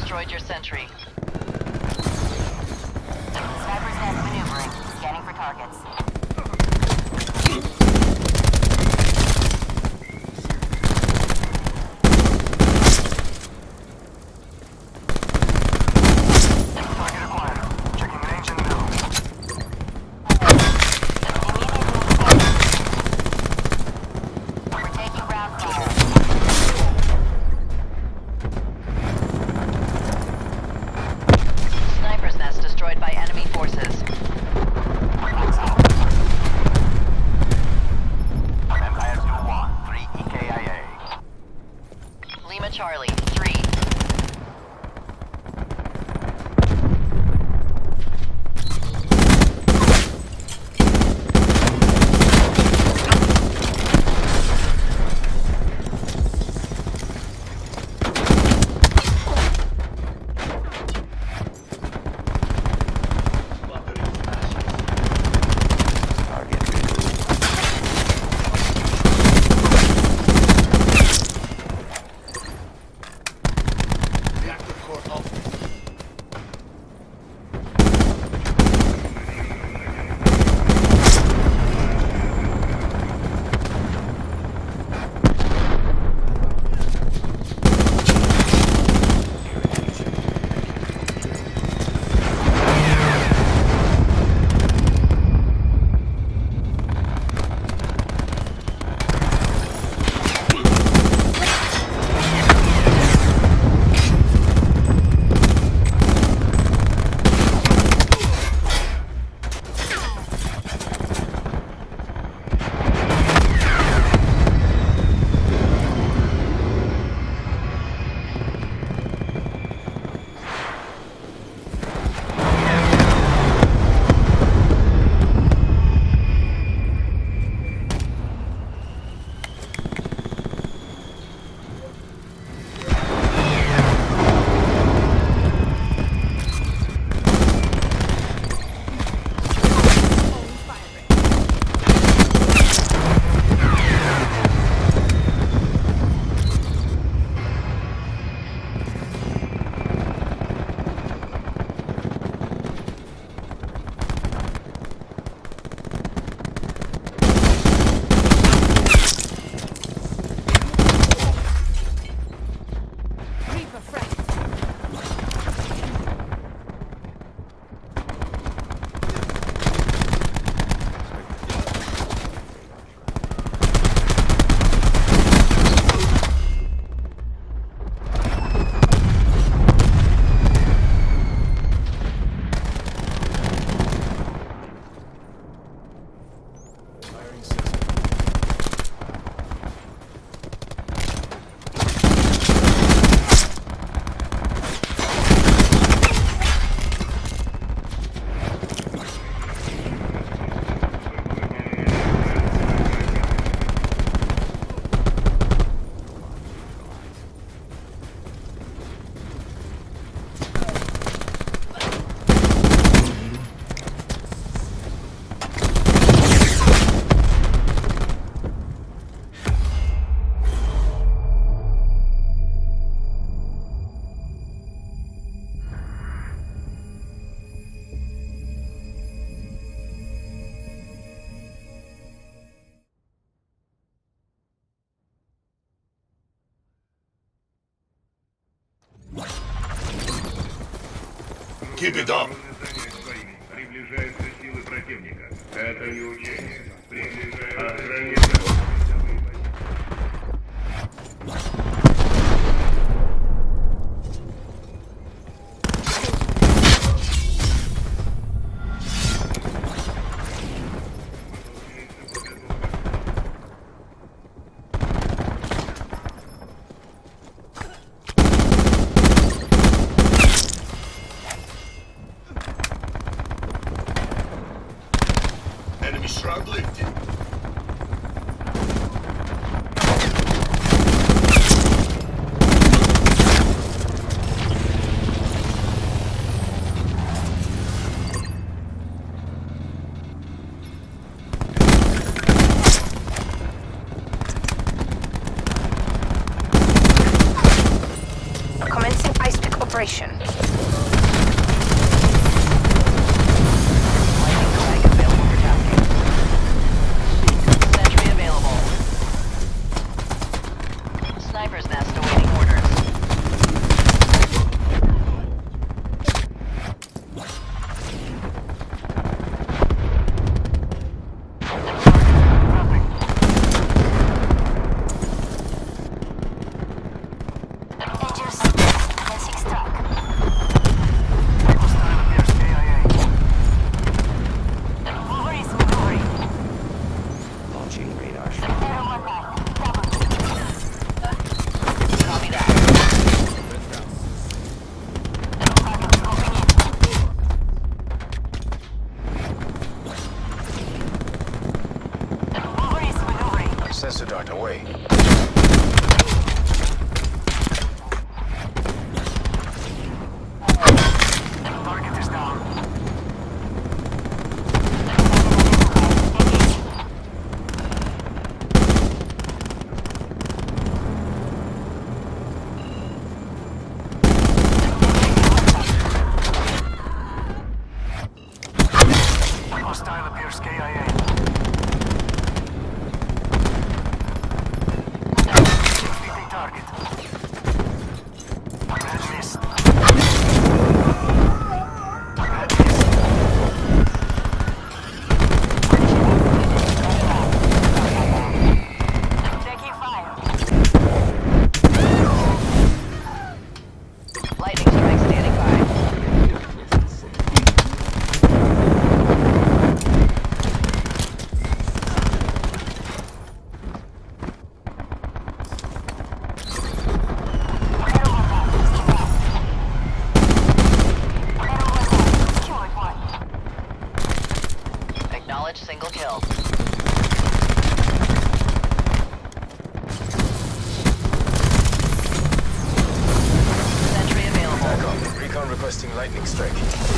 destroyed your sentry. Sniper's Nest maneuvering. Scanning for targets. Target acquired. Checking range and middle. We're taking ground fire. Sniper's nest destroyed by enemy forces. Empire 2-1, 3 EKIA. Lima Charlie, 3. Keep it up. Приближаются силы противника. Это не учение. Приближаются. Enemy shroud lifted. calibration. Lightning strike available for tasking. Sentry available. Sniper's nest awaiting orders. Agents, let's extract. Hostile appears KIA. Mover is maneuvering. Launching radar. Arrow 19. Double. Copy that. Target moving in. Mover is maneuvering. Sensor dart away. Target is down. Hostile appears KIA. Defeating target. Red mist. Red mist. Taking fire. Lightning strike standing by. Acknowledge single kill. Sentry available. Recon requesting lightning strike.